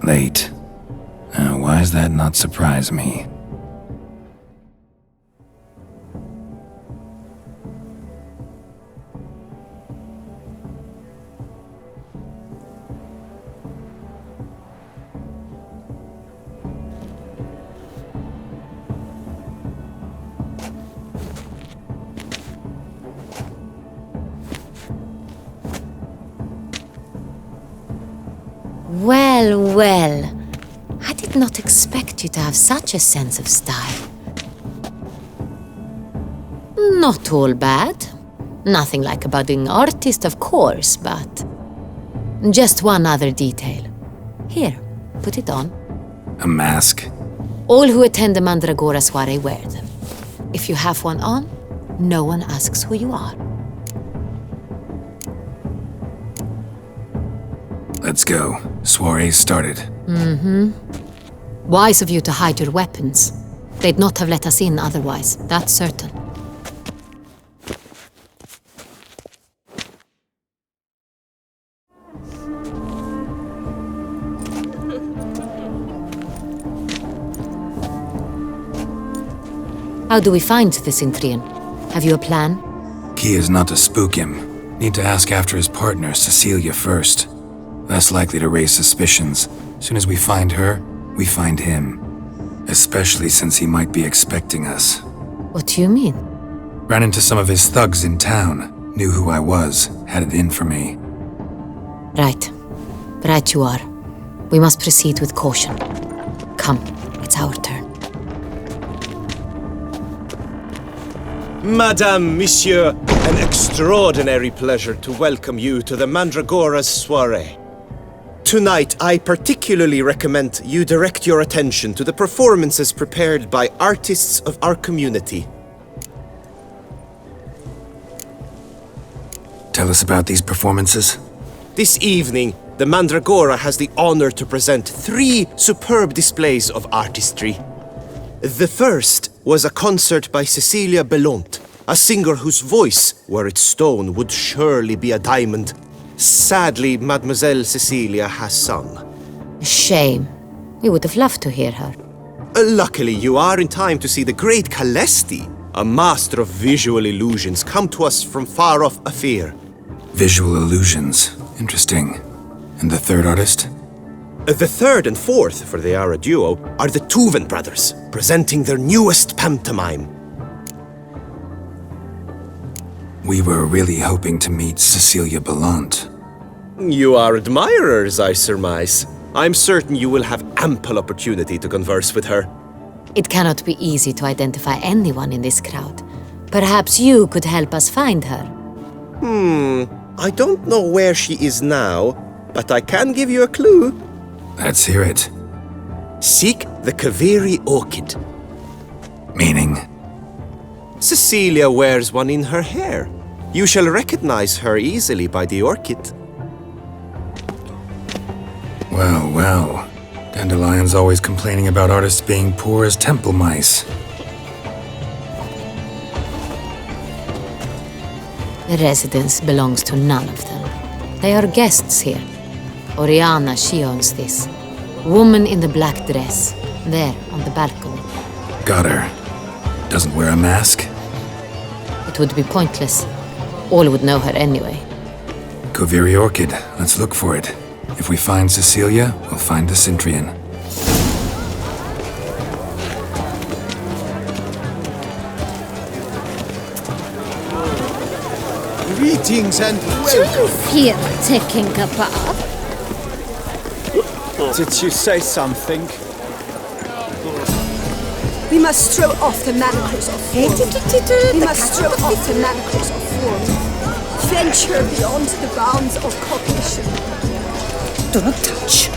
Late. Why does that not surprise me? Well, well. I did not expect you to have such a sense of style. Not all bad. Nothing like a budding artist, of course, but... just one other detail. Here, put it on. A mask? All who attend the Mandragora soiree wear them. If you have one on, no one asks who you are. Let's go. Soiree started. Wise of you to hide your weapons. They'd not have let us in otherwise, that's certain. How do we find the Cintrian? Have you a plan? Key is not to spook him. Need to ask after his partner, Cecilia, first. Less likely to raise suspicions. Soon as we find her, we find him. Especially since he might be expecting us. What do you mean? Ran into some of his thugs in town. Knew who I was. Had it in for me. Right. Right you are. We must proceed with caution. Come, it's our turn. Madame, Monsieur, an extraordinary pleasure to welcome you to the Mandragora's soiree. Tonight, I particularly recommend you direct your attention to the performances prepared by artists of our community. Tell us about these performances. This evening, the Mandragora has the honor to present 3 superb displays of artistry. The first was a concert by Cecilia Belont, a singer whose voice, were it stone, would surely be a diamond. Sadly, Mademoiselle Cecilia has sung. Shame. We would have loved to hear her. Luckily, you are in time to see the great Calesti, a master of visual illusions, come to us from far off Afir. Visual illusions. Interesting. And the third artist? The third and fourth, for they are a duo, are the Tuven brothers, presenting their newest pantomime. We were really hoping to meet Cecilia Belont. You are admirers, I surmise. I'm certain you will have ample opportunity to converse with her. It cannot be easy to identify anyone in this crowd. Perhaps you could help us find her. I don't know where she is now, but I can give you a clue. Let's hear it. Seek the Kaveri orchid. Meaning? Cecilia wears one in her hair. You shall recognize her easily by the orchid. Well, well. Dandelion's always complaining about artists being poor as temple mice. The residence belongs to none of them. They are guests here. Oriana, she owns this. Woman in the black dress. There, on the balcony. Got her. Doesn't wear a mask? It would be pointless. All would know her anyway. Kaveri Orchid. Let's look for it. If we find Cecilia, we'll find the Cintrian. Greetings and Do you feel taking a bath? Did you say something? We must throw off the manacles of form. We must throw off the manacles of form. Venture beyond the bounds of cognition. Do not touch.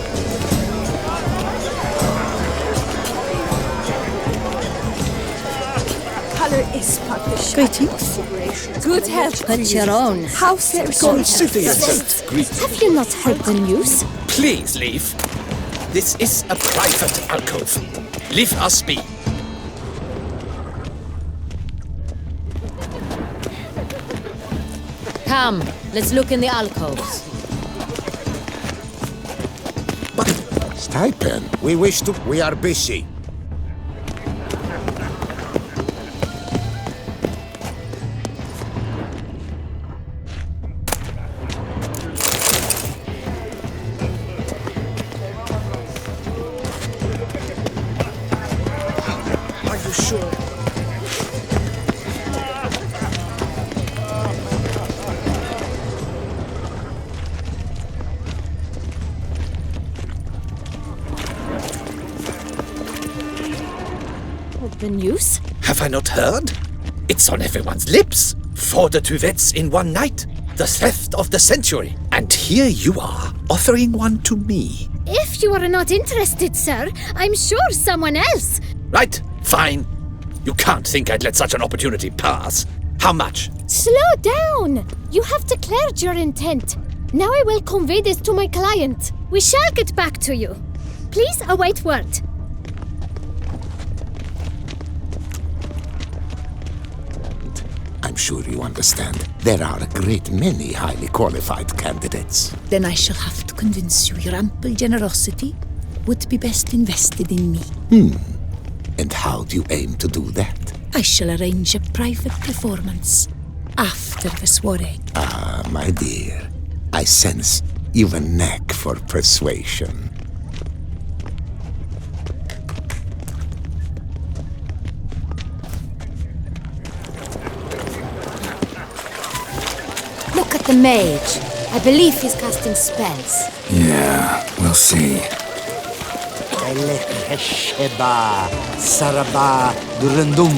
Color is but the shadow Greetings. of liberation. Good health. Put your own. How's there Consider yourself greeted. Have you not heard the news? Please leave. This is a private alcove. Leave us be. Come, let's look in the alcoves. Stipend. We are busy. Are you sure? The news? Have I not heard? It's on everyone's lips. 4 duets in one night. The theft of the century. And here you are, offering one to me. If you are not interested, sir, I'm sure someone else. Right, fine. You can't think I'd let such an opportunity pass. How much? Slow down! You have declared your intent. Now I will convey this to my client. We shall get back to you. Please await word. I'm sure you understand. There are a great many highly qualified candidates. Then I shall have to convince you your ample generosity would be best invested in me. And how do you aim to do that? I shall arrange a private performance after the soiree. Ah, my dear, I sense you've a knack for persuasion. Look at the mage. I believe he's casting spells. Yeah, we'll see. Sheba, Saraba, Durandum,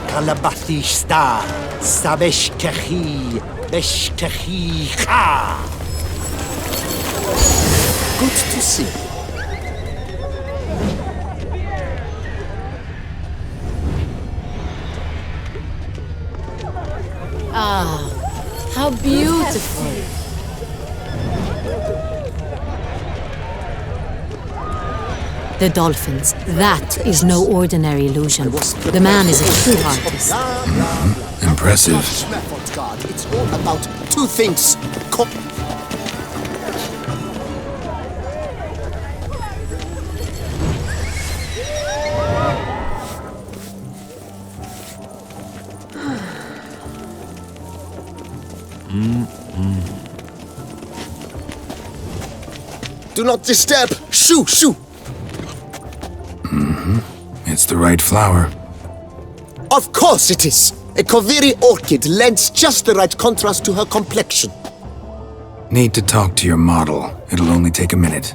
Kalabathista, Sabeshkechi, Beshkechi Ha. Good to see. Ah, how beautiful. The dolphins. That is no ordinary illusion. The man is a true artist. Impressive. It's all about two things. Do not disturb! Shoo! Shoo! It's the right flower. Of course it is! A Koviri orchid lends just the right contrast to her complexion. Need to talk to your model. It'll only take a minute.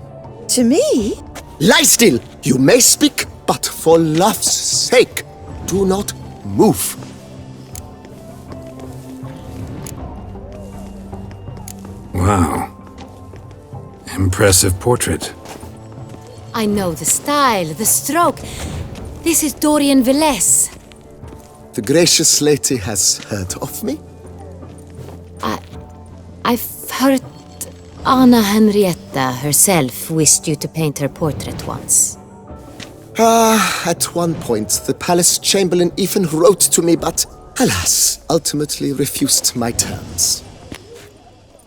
To me? Lie still! You may speak, but for love's sake, do not move. Wow. Impressive portrait. I know the style, the stroke. This is Dorian Velez. The gracious lady has heard of me? I've heard Anna Henrietta herself wished you to paint her portrait once. At one point, the palace chamberlain even wrote to me, but alas, ultimately refused my terms.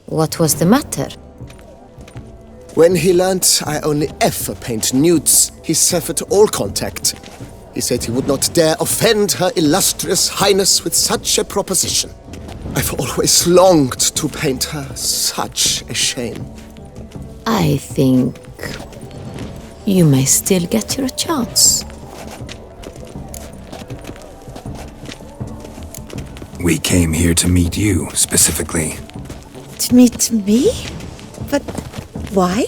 What was the matter? When he learned I only ever paint nudes, he severed all contact. He said he would not dare offend her illustrious highness with such a proposition. I've always longed to paint her. Such a shame. I think you may still get your chance. We came here to meet you, specifically. To meet me? But why?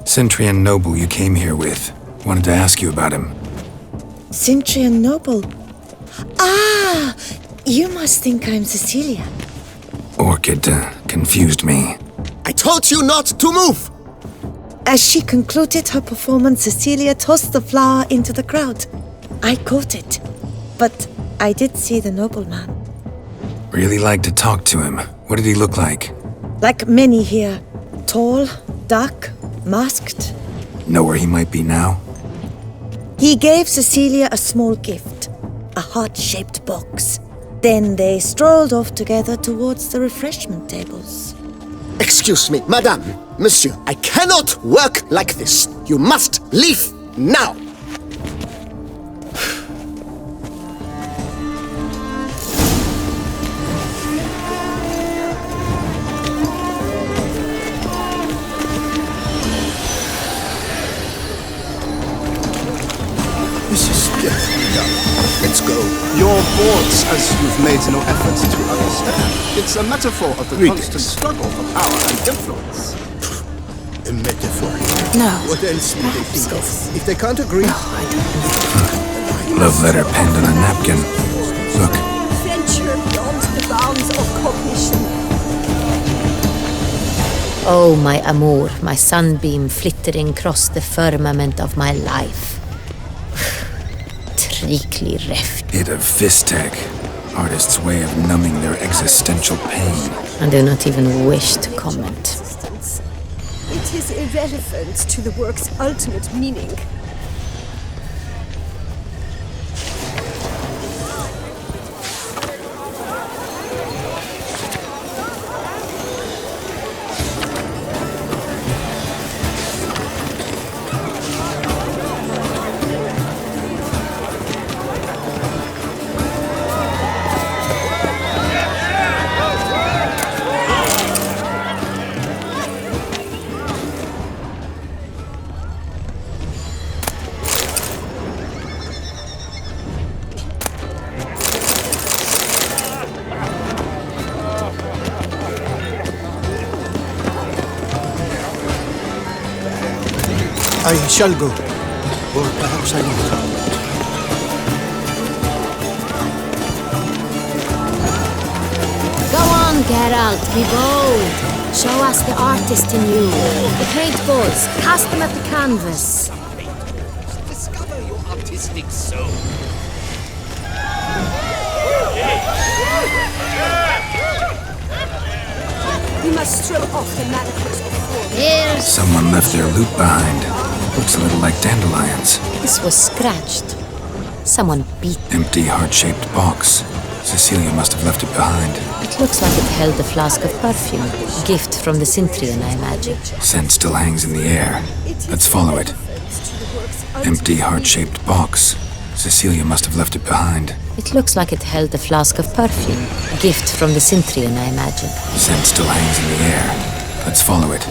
Centrian noble you came here with. Wanted to ask you about him. Centrian noble. Ah! You must think I'm Cecilia. Orchid confused me. I told you not to move! As she concluded her performance, Cecilia tossed the flower into the crowd. I caught it, but I did see the nobleman. Really like to talk to him. What did he look like? Like many here. Tall, dark, masked. Know where he might be now? He gave Cecilia a small gift. A heart-shaped box. Then they strolled off together towards the refreshment tables. Excuse me, madame, monsieur, I cannot work like this. You must leave now. This is getting done. Let's go. You're bored as you've made no effort to understand. It's a metaphor of the constant struggle for power and influence. A metaphor. No. What else would they think of? If they can't agree... Love letter penned on a napkin. Look. Venture beyond the bounds of cognition. Oh, my amour, my sunbeam flittering across the firmament of my life. Trickly reft. Bit of Vistec, artist's way of numbing their existential pain. I do not even wish to comment. It is irrelevant to the work's ultimate meaning. I shall go. Or perhaps I won't. Go on, Geralt, be bold. Show us the artist in you. The paint balls, cast them at the canvas. Discover your artistic soul. We must throw off the manacles of form. Here's... Someone left their loot behind. Looks a little like dandelions. This was scratched. Someone beat. Empty, heart-shaped box. Cecilia must have left it behind. It looks like it held a flask of perfume. Gift from the Cintrian, I imagine. Scent still hangs in the air. Let's follow it. Empty, heart-shaped box. Cecilia must have left it behind. It looks like it held a flask of perfume. Gift from the Cintrian, I imagine. Scent still hangs in the air. Let's follow it.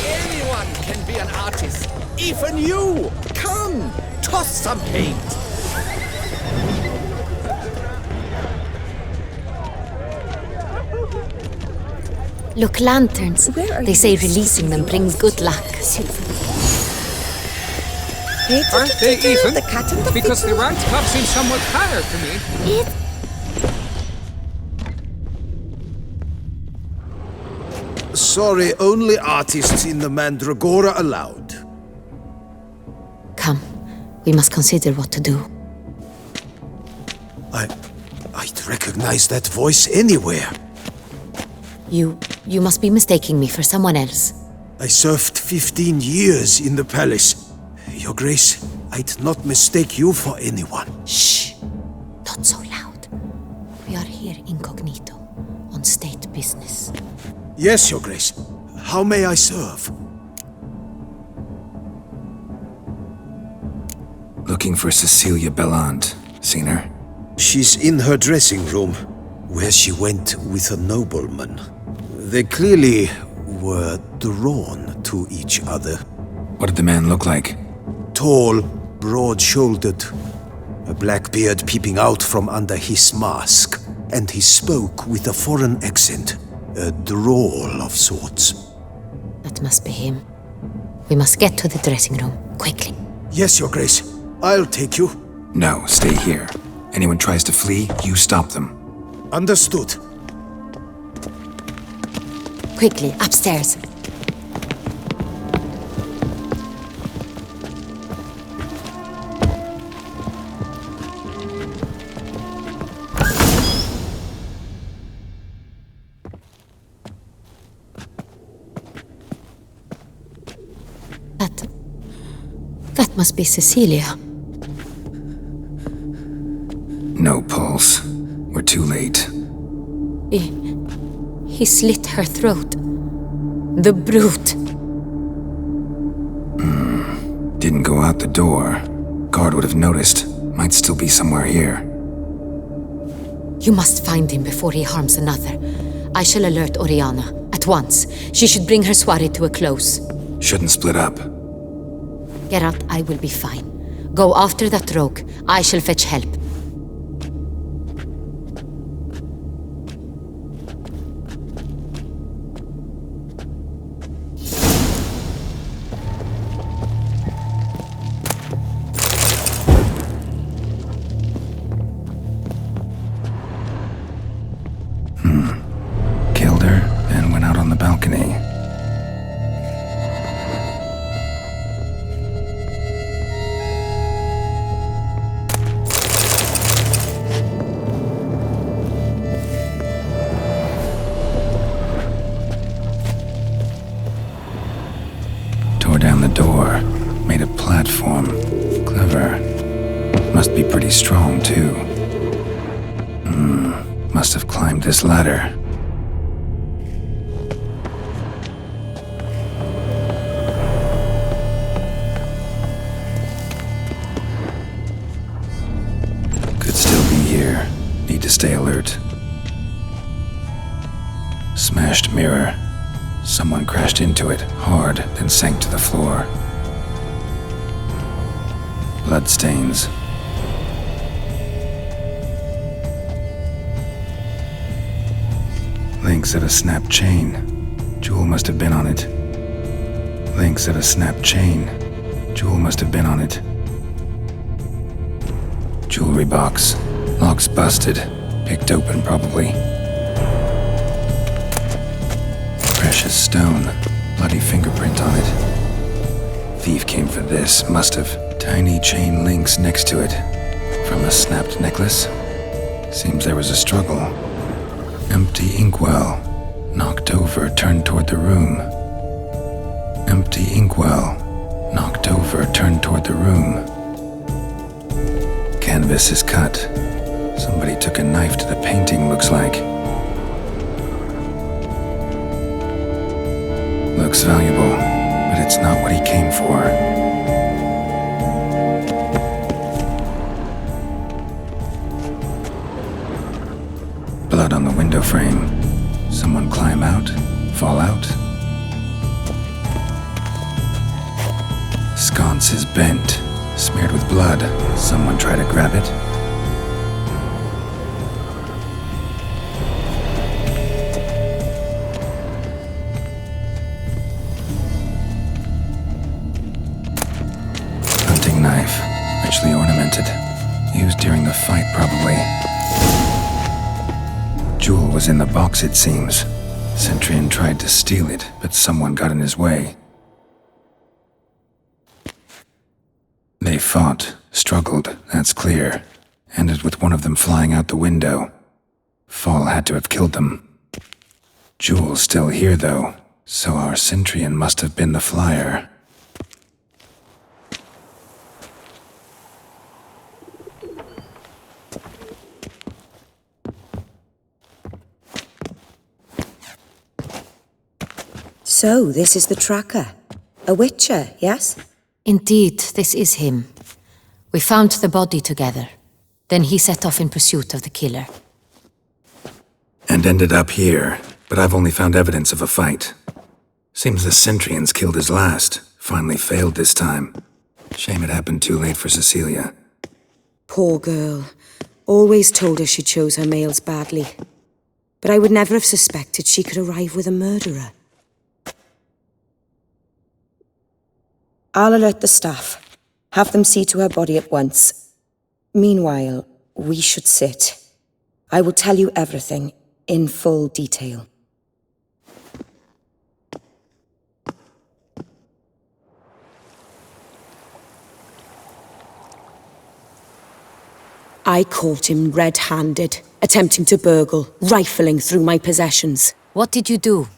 Anyone can be an artist. Even you. Come, toss some paint. Look, lanterns. They say releasing them brings good luck. Aren't they even? The cat and the Because the fiddle. round club seems somewhat higher to me. Sorry, only artists in the Mandragora allowed. Come, we must consider what to do. I'd recognize that voice anywhere. You must be mistaking me for someone else. I served 15 years in the palace. Your Grace, I'd not mistake you for anyone. Shh! Not so loud. We are here incognito, on state business. Yes, Your Grace. How may I serve? Looking for Cecilia Bellant. Seen her? She's in her dressing room, where she went with a nobleman. They clearly were drawn to each other. What did the man look like? Tall, broad-shouldered, a black beard peeping out from under his mask, and he spoke with a foreign accent, a drawl of sorts. That must be him. We must get to the dressing room, quickly. Yes, Your Grace. I'll take you. No, stay here. Anyone tries to flee, you stop them. Understood. Quickly, upstairs. That must be Cecilia. No pulse. We're too late. He slit her throat. The brute. Didn't go out the door. Guard would have noticed. Might still be somewhere here. You must find him before he harms another. I shall alert Oriana at once. She should bring her soirée to a close. Shouldn't split up. Geralt, I will be fine. Go after that rogue. I shall fetch help. Killed her, then went out on the balcony. Tore down the door, made a platform. Clever. Must be pretty strong, too. Must have climbed this ladder. Could still be here. Need to stay alert. Smashed mirror. Someone crashed into it, hard, then sank to the floor. Bloodstains. Links of a snapped chain. Jewel must have been on it. Links of a snapped chain. Jewel must have been on it. Jewelry box. Lock's busted. Picked open, probably. Precious stone. Bloody fingerprint on it. Thief came for this, must have. Tiny chain links next to it. From a snapped necklace? Seems there was a struggle. Empty inkwell. Knocked over, turned toward the room. Empty inkwell. Knocked over, turned toward the room. Canvas is cut. Somebody took a knife to the painting, looks like. Looks valuable, but it's not what he came for. Blood on the window frame. Someone climb out? Fall out? Sconce is bent, smeared with blood. Someone try to grab it? Hunting knife, richly ornamented. Used during the fight, probably. Jewel was in the box, it seems. Centurion tried to steal it, but someone got in his way. They fought, struggled, that's clear. Ended with one of them flying out the window. Fall had to have killed them. Jewel's still here, though, so our Centurion must have been the flyer. So, this is the tracker. A witcher, yes? Indeed, this is him. We found the body together. Then he set off in pursuit of the killer. And ended up here, but I've only found evidence of a fight. Seems the Centurions killed his last. Finally failed this time. Shame it happened too late for Cecilia. Poor girl. Always told her she chose her males badly. But I would never have suspected she could arrive with a murderer. I'll alert the staff. Have them see to her body at once. Meanwhile, we should sit. I will tell you everything, in full detail. I caught him red-handed, attempting to burgle, rifling through my possessions. What did you do?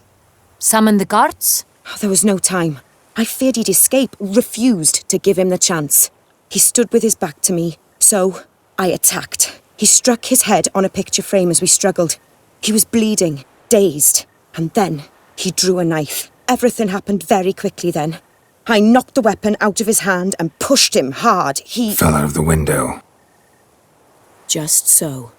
Summon the guards? There was no time. I feared he'd escape, refused to give him the chance. He stood with his back to me, so I attacked. He struck his head on a picture frame as we struggled. He was bleeding, dazed, and then he drew a knife. Everything happened very quickly then. I knocked the weapon out of his hand and pushed him hard. He fell out of the window. Just so.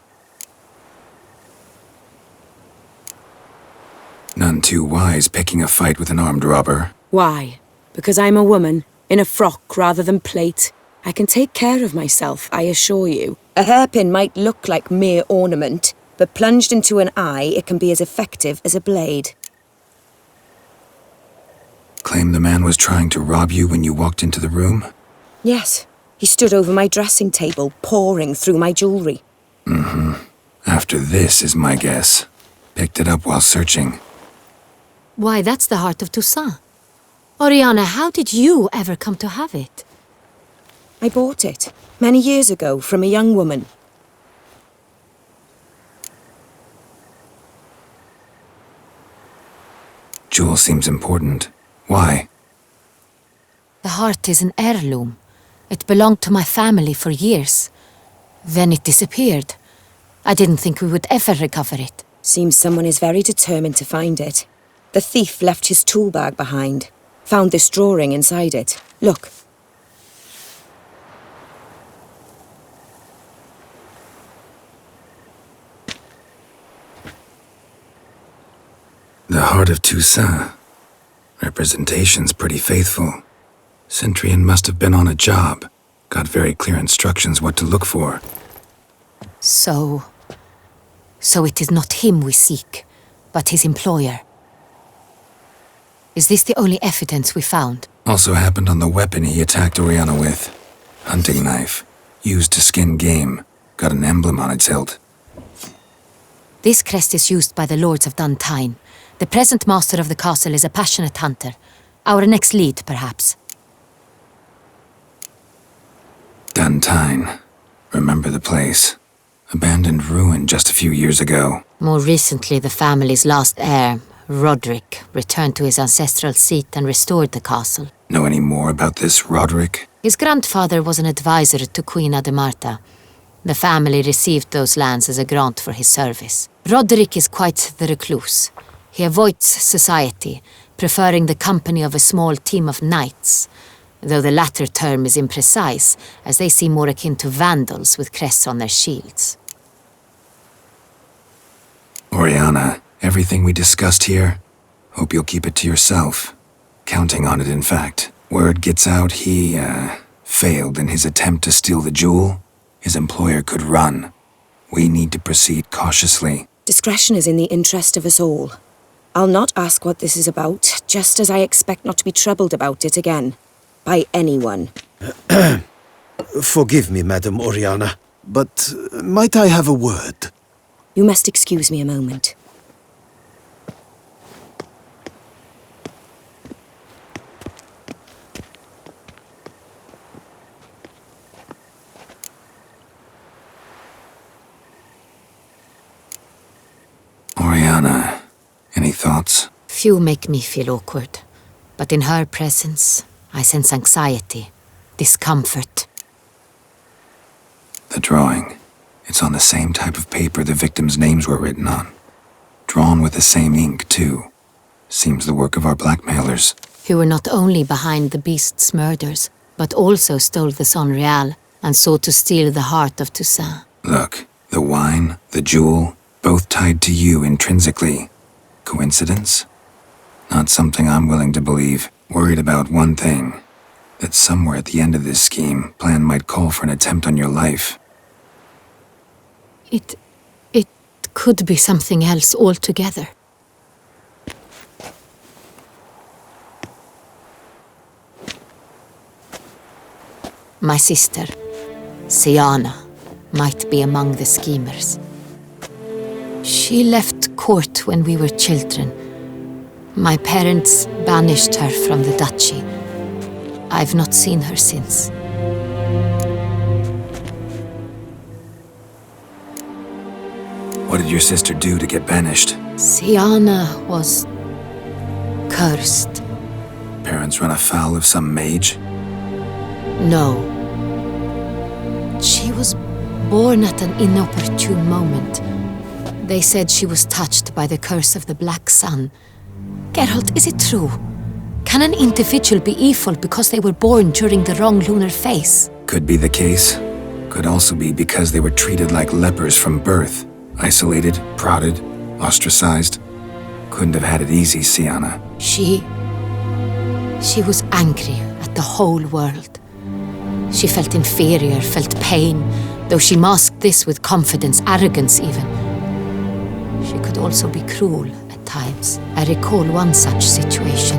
None too wise picking a fight with an armed robber. Why? Because I'm a woman, in a frock rather than plate. I can take care of myself, I assure you. A hairpin might look like mere ornament, but plunged into an eye, it can be as effective as a blade. Claim the man was trying to rob you when you walked into the room? Yes. He stood over my dressing table, pouring through my jewelry. Mm-hmm. After this is my guess. Picked it up while searching. Why, that's the heart of Toussaint. Oriana, how did you ever come to have it? I bought it, many years ago, from a young woman. Jewel seems important. Why? The heart is an heirloom. It belonged to my family for years. Then it disappeared. I didn't think we would ever recover it. Seems someone is very determined to find it. The thief left his tool bag behind. Found this drawing inside it. Look. The heart of Toussaint. Representation's pretty faithful. Centurion must have been on a job. Got very clear instructions what to look for. So it is not him we seek, but his employer. Is this the only evidence we found? Also happened on the weapon he attacked Oriana with. Hunting knife. Used to skin game. Got an emblem on its hilt. This crest is used by the lords of Duntine. The present master of the castle is a passionate hunter. Our next lead, perhaps. Duntine. Remember the place. Abandoned ruin just a few years ago. More recently, the family's last heir, Roderick, returned to his ancestral seat and restored the castle. Know any more about this Roderick? His grandfather was an advisor to Queen Ademarta. The family received those lands as a grant for his service. Roderick is quite the recluse. He avoids society, preferring the company of a small team of knights, though the latter term is imprecise, as they seem more akin to vandals with crests on their shields. Oriana, everything we discussed here, hope you'll keep it to yourself. Counting on it, in fact. Word gets out he, failed in his attempt to steal the jewel. His employer could run. We need to proceed cautiously. Discretion is in the interest of us all. I'll not ask what this is about, just as I expect not to be troubled about it again. By anyone. Forgive me, Madam Oriana, but might I have a word? You must excuse me a moment. Oriana, any thoughts? Few make me feel awkward, but in her presence, I sense anxiety, discomfort. The drawing. It's on the same type of paper the victims' names were written on. Drawn with the same ink, too. Seems the work of our blackmailers. Who were not only behind the beast's murders, but also stole the Son Real and sought to steal the heart of Toussaint. Look, the wine, the jewel, both tied to you intrinsically. Coincidence? Not something I'm willing to believe. Worried about one thing. That somewhere at the end of this scheme, plan might call for an attempt on your life. It could be something else altogether. My sister, Siana, might be among the schemers. She left court when we were children. My parents banished her from the duchy. I've not seen her since. What did your sister do to get banished? Siana was cursed. Parents run afoul of some mage? No. She was Born at an inopportune moment. They said she was touched by the curse of the Black Sun. Geralt, is it true? Can an individual be evil because they were born during the wrong lunar phase? Could be the case. Could also be because they were treated like lepers from birth. Isolated, prodded, ostracized. Couldn't have had it easy, Siana. She was angry at the whole world. She felt inferior, felt pain, though she masked this with confidence, arrogance even. She could also be cruel at times. I recall one such situation.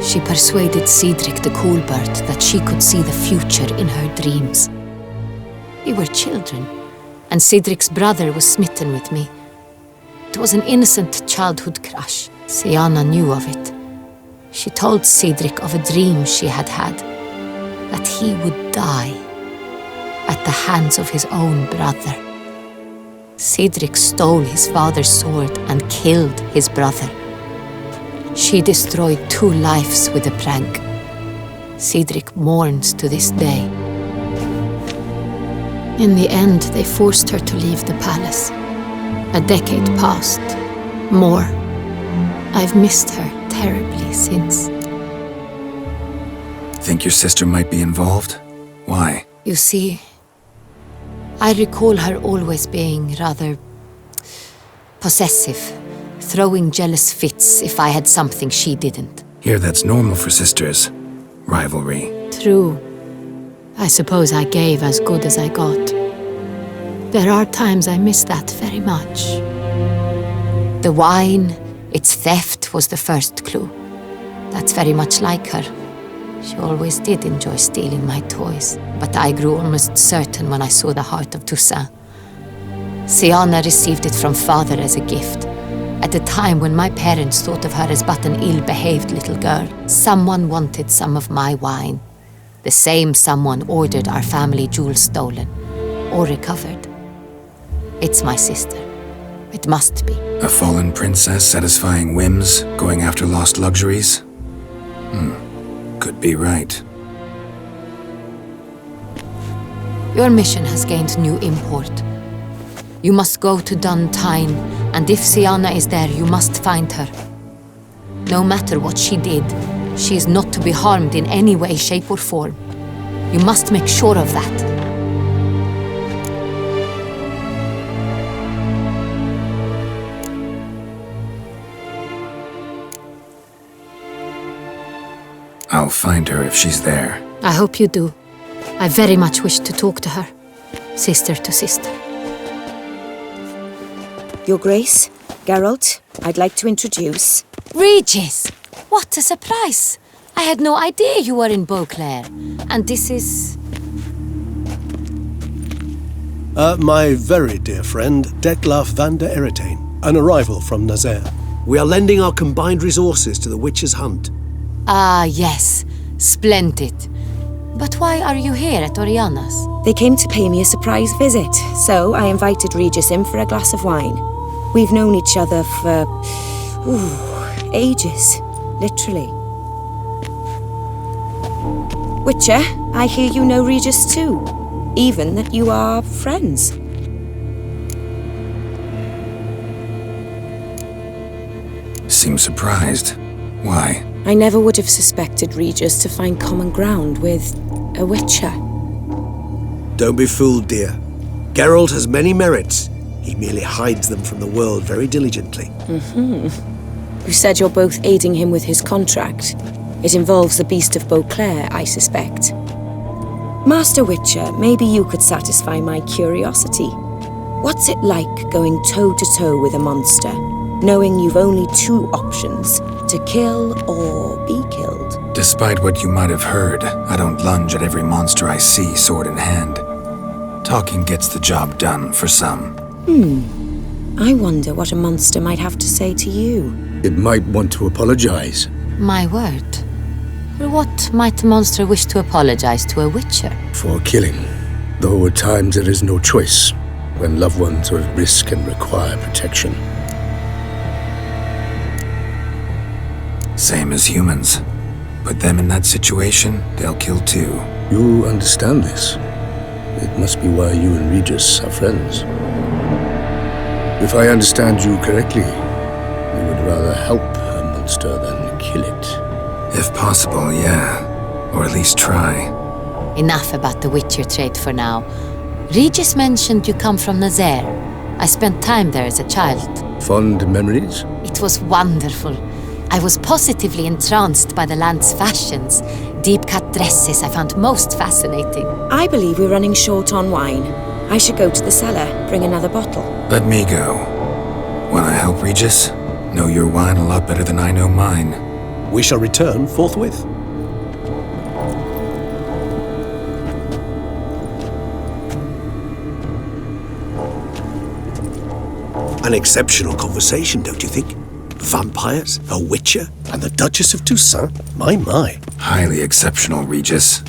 She persuaded Cedric the Coolbird that she could see the future in her dreams. We were children, and Cedric's brother was smitten with me. It was an innocent childhood crush. Siana knew of it. She told Cedric of a dream she had had, that he would die at the hands of his own brother. Cedric stole his father's sword and killed his brother. She destroyed 2 lives with a prank. Cedric mourns to this day. In the end, they forced her to leave the palace. A decade passed. More. I've missed her terribly since. Think your sister might be involved? Why? You see, I recall her always being rather possessive, throwing jealous fits if I had something she didn't. Here, that's normal for sisters. Rivalry. True. I suppose I gave as good as I got. There are times I miss that very much. The wine, its theft was the first clue. That's very much like her. She always did enjoy stealing my toys, but I grew almost certain when I saw the heart of Toussaint. Siana received it from father as a gift, at a time when my parents thought of her as but an ill-behaved little girl. Someone wanted some of my wine. The same someone ordered our family jewels stolen, or recovered. It's my sister. It must be. A fallen princess satisfying whims, going after lost luxuries? Could be right. Your mission has gained new import. You must go to Dun Tyne, and if Siana is there, you must find her. No matter what she did, she is not to be harmed in any way, shape, or form. You must make sure of that. I'll find her if she's there. I hope you do. I very much wish to talk to her. Sister to sister. Your Grace, Geralt, I'd like to introduce... Regis! What a surprise! I had no idea you were in Beauclair. And this is... My very dear friend, Detlaf van der Eretain, an arrival from Nazaire. We are lending our combined resources to the witch's hunt. Ah, yes. Splendid. But why are you here at Oriana's? They came to pay me a surprise visit, so I invited Regis in for a glass of wine. We've known each other for... ages. Literally. Witcher, I hear you know Regis too. Even that you are friends. Seem surprised. Why? I never would have suspected Regis to find common ground with a witcher. Don't be fooled, dear. Geralt has many merits. He merely hides them from the world very diligently. You said you're both aiding him with his contract. It involves the Beast of Beauclair, I suspect. Master Witcher, maybe you could satisfy my curiosity. What's it like going toe-to-toe with a monster, knowing you've only 2 options, to kill or be killed? Despite what you might have heard, I don't lunge at every monster I see sword in hand. Talking gets the job done for some. I wonder what a monster might have to say to you. It might want to apologize. My word. For what might a monster wish to apologize to a witcher? For killing. Though at times there is no choice, when loved ones are at risk and require protection. Same as humans. Put them in that situation, they'll kill too. You understand this? It must be why you and Regis are friends. If I understand you correctly, you would rather help a monster than kill it. If possible, yeah. Or at least try. Enough about the Witcher trade for now. Regis mentioned you come from Nazaire. I spent time there as a child. Fond memories? It was wonderful. I was positively entranced by the land's fashions. Deep-cut dresses I found most fascinating. I believe we're running short on wine. I should go to the cellar, bring another bottle. Let me go. Wanna help, Regis? Know your wine a lot better than I know mine. We shall return forthwith. An exceptional conversation, don't you think? Vampires, a witcher, and the Duchess of Toussaint? My. Highly exceptional, Regis.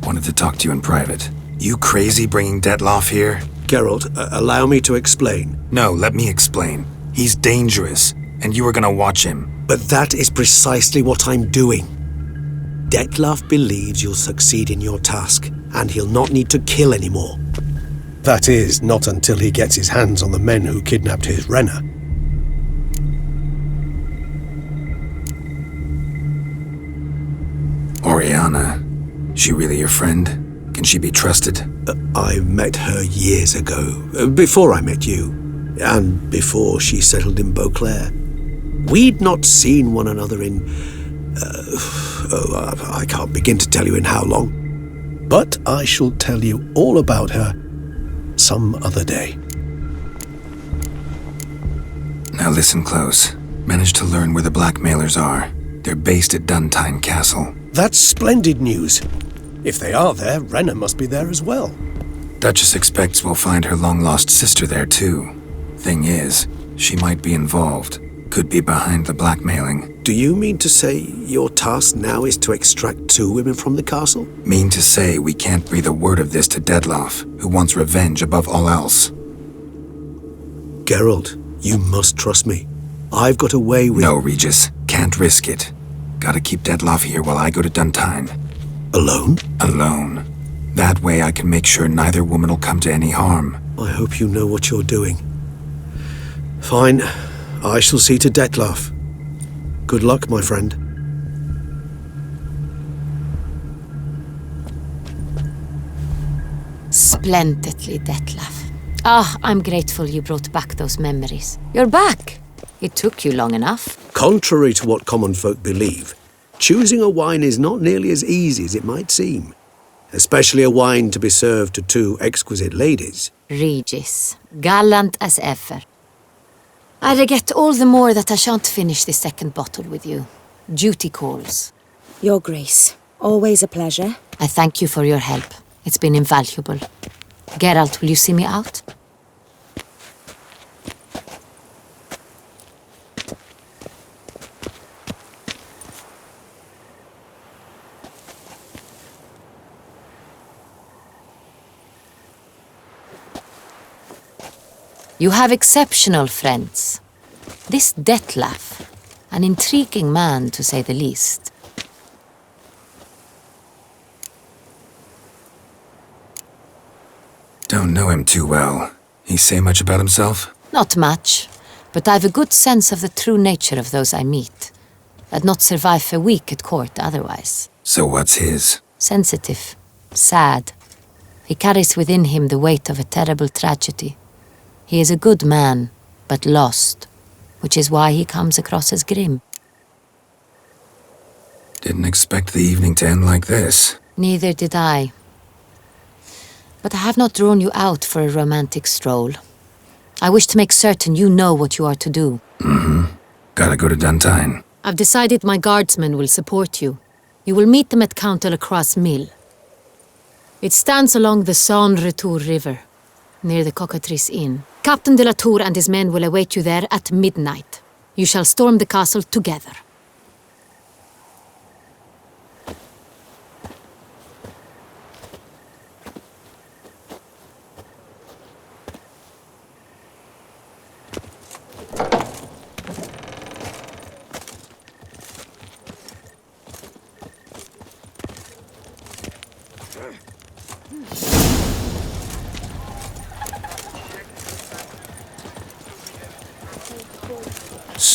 Wanted to talk to you in private. You crazy bringing Detloff here? Geralt, allow me to explain. No, let me explain. He's dangerous, and you were gonna watch him. But that is precisely what I'm doing. Detloff believes you'll succeed in your task, and he'll not need to kill anymore. That is, not until he gets his hands on the men who kidnapped his Renner. Oriana, she really your friend? Can she be trusted? I met her years ago, before I met you, and before she settled in Beauclair. We'd not seen one another in... I can't begin to tell you in how long. But I shall tell you all about her some other day. Now listen close. Managed to learn where the blackmailers are. They're based at Duntine Castle. That's splendid news. If they are there, Renner must be there as well. Duchess expects we'll find her long-lost sister there too. Thing is, she might be involved. Could be behind the blackmailing. Do you mean to say your task now is to extract 2 women from the castle? Mean to say we can't breathe a word of this to Detloff, who wants revenge above all else. Geralt, you must trust me. I've got a way with... No, Regis. Can't risk it. Gotta keep Detloff here while I go to Duntine. Alone? Alone. That way I can make sure neither woman will come to any harm. I hope you know what you're doing. Fine. I shall see to Detloff. Good luck, my friend. Splendidly, Detloff. I'm grateful you brought back those memories. You're back. It took you long enough. Contrary to what common folk believe, choosing a wine is not nearly as easy as it might seem. Especially a wine to be served to 2 exquisite ladies. Regis, gallant as ever. I regret all the more that I shan't finish the second bottle with you. Duty calls. Your Grace, always a pleasure. I thank you for your help. It's been invaluable. Geralt, will you see me out? You have exceptional friends. This Detloff, an intriguing man to say the least. Don't know him too well. He say much about himself? Not much, but I've a good sense of the true nature of those I meet. I'd not survive a week at court otherwise. So what's his? Sensitive, sad. He carries within him the weight of a terrible tragedy. He is a good man, but lost, which is why he comes across as grim. Didn't expect the evening to end like this. Neither did I. But I have not drawn you out for a romantic stroll. I wish to make certain you know what you are to do. Gotta go to Duntine. I've decided my guardsmen will support you. You will meet them at Count de la Croix's mill. It stands along the Saône-Retour River, near the Cockatrice Inn. Captain de la Tour and his men will await you there at midnight. You shall storm the castle together.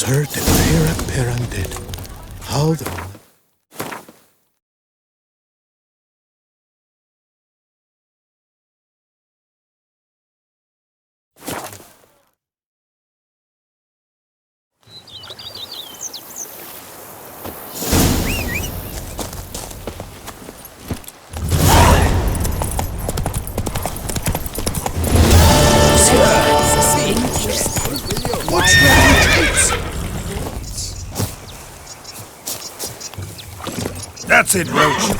Sir de Pera Perandid. How the... That's it, Roach.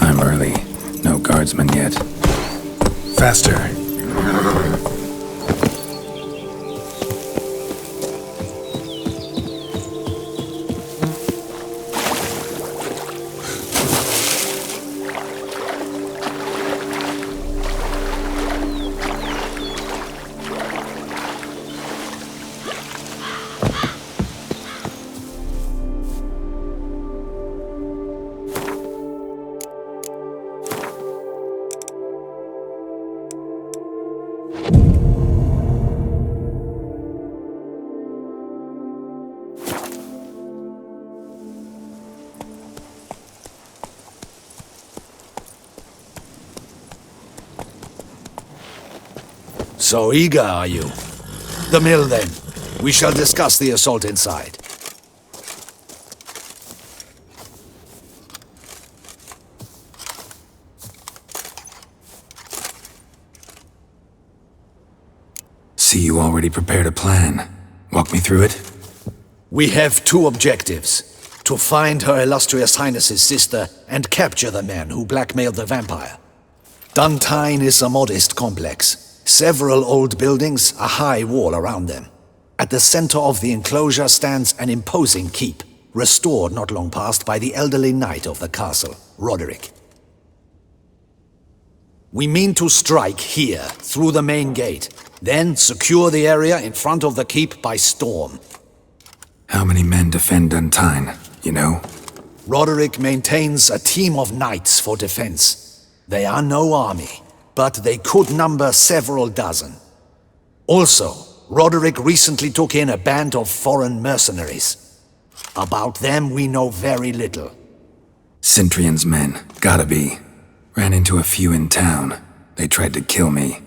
I'm early. No guardsmen yet. Faster. So eager, are you? The mill, then. We shall discuss the assault inside. See, you already prepared a plan. Walk me through it? We have two objectives. To find Her Illustrious Highness's sister and capture the man who blackmailed the vampire. Duntine is a modest complex. Several old buildings, a high wall around them. At the center of the enclosure stands an imposing keep, restored not long past by the elderly knight of the castle, Roderick. We mean to strike here, through the main gate, then secure the area in front of the keep by storm. How many men defend Duntine, you know? Roderick maintains a team of knights for defense. They are no army, but they could number several dozen. Also, Roderick recently took in a band of foreign mercenaries. About them we know very little. Cintrian's men, gotta be. Ran into a few in town. They tried to kill me.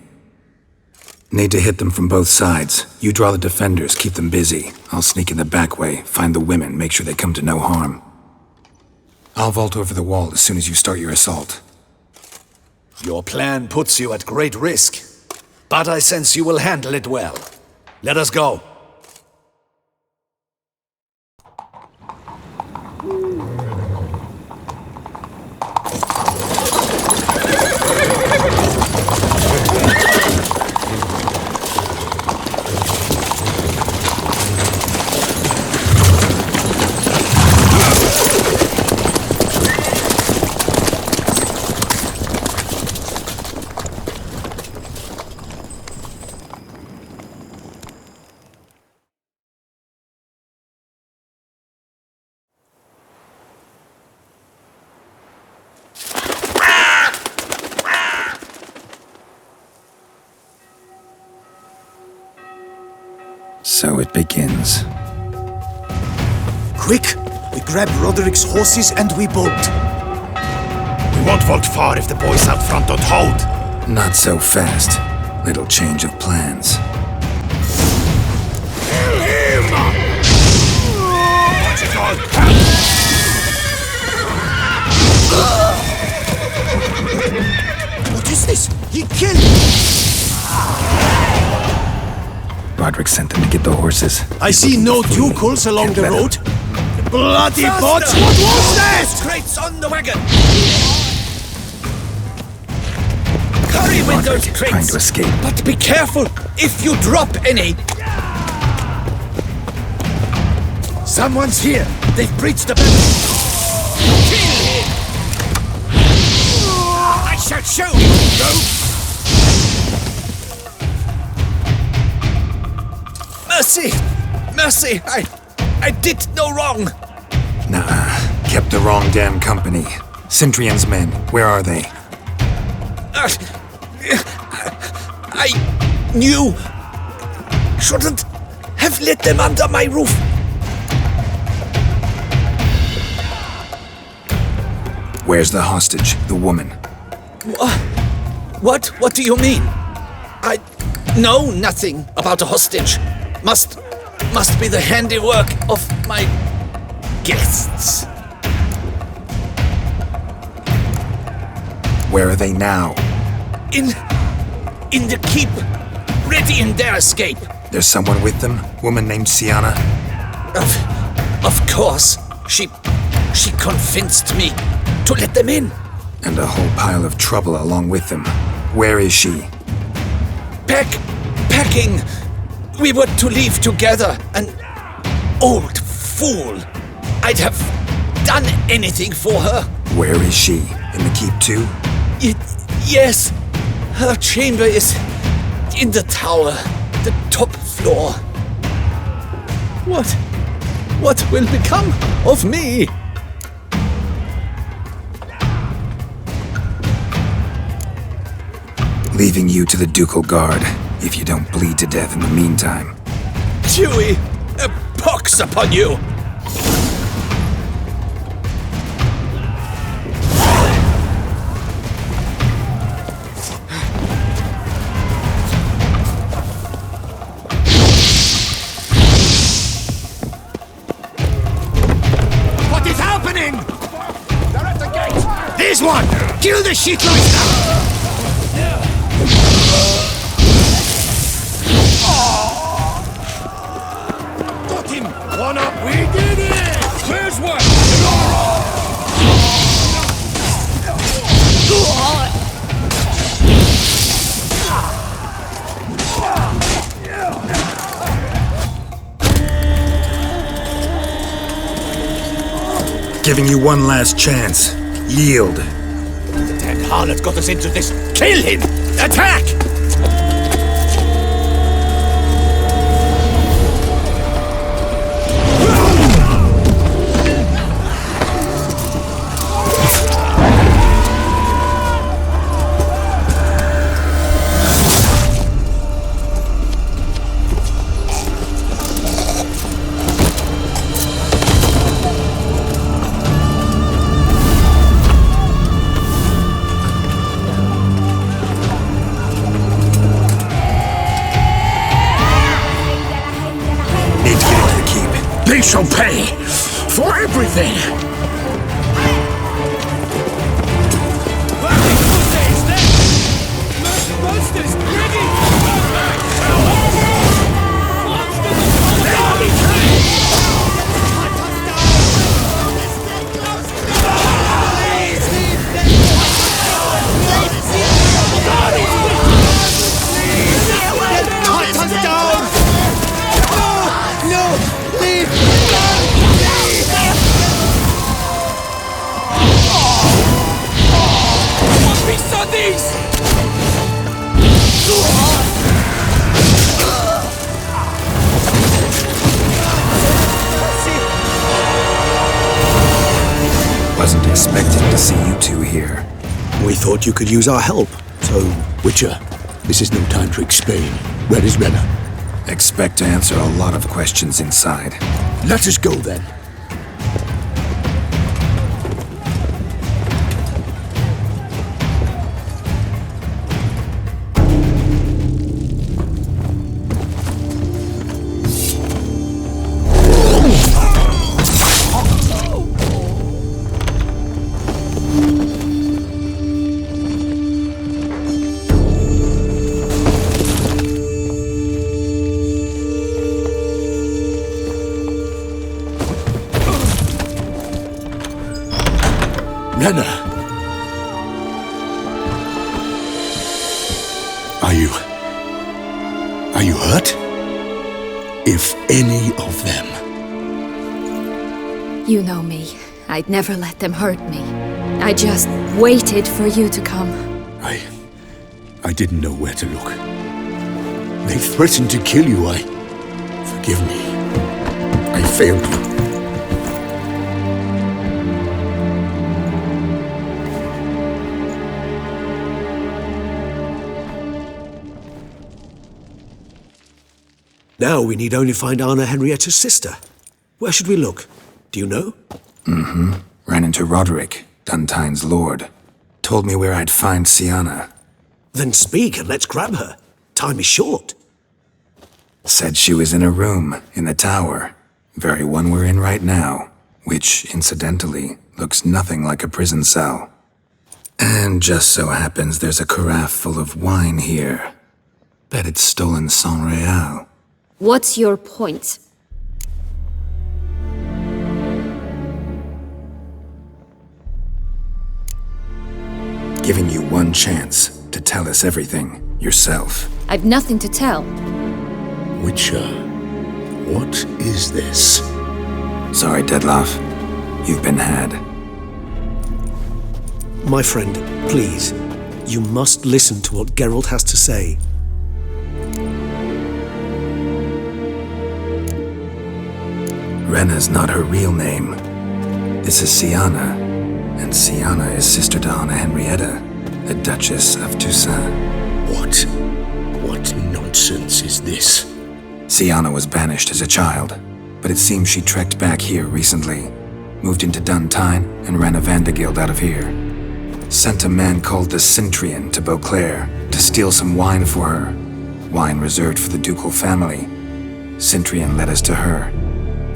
Need to hit them from both sides. You draw the defenders, keep them busy. I'll sneak in the back way, find the women, make sure they come to no harm. I'll vault over the wall as soon as you start your assault. Your plan puts you at great risk, but I sense you will handle it well. Let us go. So it begins. Quick! We grab Roderick's horses and we bolt. We won't vault far if the boys out front don't hold. Not so fast. Little change of plans. Kill him! Watch it all! What is this? He killed! Roderick sent them to get the horses. I see no ducals along the road. Bloody bots! What was that? Crates on the wagon! Hurry with those crates! Trying to escape. But be careful! If you drop any... Someone's here! They've breached the barricade! mercy! I did no wrong! Nah, kept the wrong damn company. Centrion's men, where are they? I knew... shouldn't have let them under my roof. Where's the hostage, the woman? What? What do you mean? I know nothing about a hostage. Must be the handiwork of my guests. Where are they now? In the keep, ready in their escape. There's someone with them? Woman named Sienna? Of course. She convinced me to let them in. And a whole pile of trouble along with them. Where is she? Packing. We were to leave together. An old fool. I'd have done anything for her. Where is she? In the keep too? Yes. Her chamber is in the tower. The top floor. What will become of me? Leaving you to the ducal guard, if you don't bleed to death in the meantime. Chewie, a pox upon you! What is happening? They're at the gate! There's one! Kill the shit lights now! Got him! One up! We did it! Where's one? Giving you one last chance. Yield. The damn harlot got us into this. Kill him! Attack! They shall pay for everything! Wasn't expecting to see you two here. We thought you could use our help, so... Witcher, this is no time to explain. Where is Renna? Expect to answer a lot of questions inside. Let us go then. Renna! Are you hurt? If any of them. You know me. I'd never let them hurt me. I just waited for you to come. I didn't know where to look. They threatened to kill you. Forgive me. failed you. Now we need only find Anna Henrietta's sister. Where should we look? Do you know? Ran into Roderick, Duntine's lord. Told me where I'd find Siana. Then speak and let's grab her. Time is short. Said she was in a room in the tower. Very one we're in right now. Which, incidentally, looks nothing like a prison cell. And just so happens there's a carafe full of wine here. Bet it's stolen sans real. What's your point? Giving you one chance to tell us everything yourself. I've nothing to tell. Witcher, what is this? Sorry, Dettlaff. You've been had. My friend, please, you must listen to what Geralt has to say. Rena's not her real name. This is Siana, and Siana is sister to Anna Henrietta, the Duchess of Toussaint. What nonsense is this? Siana was banished as a child, but it seems she trekked back here recently. Moved into Duntine and ran a Vandergild out of here. Sent a man called the Cintrian to Beauclair to steal some wine for her. Wine reserved for the ducal family. Cintrian led us to her.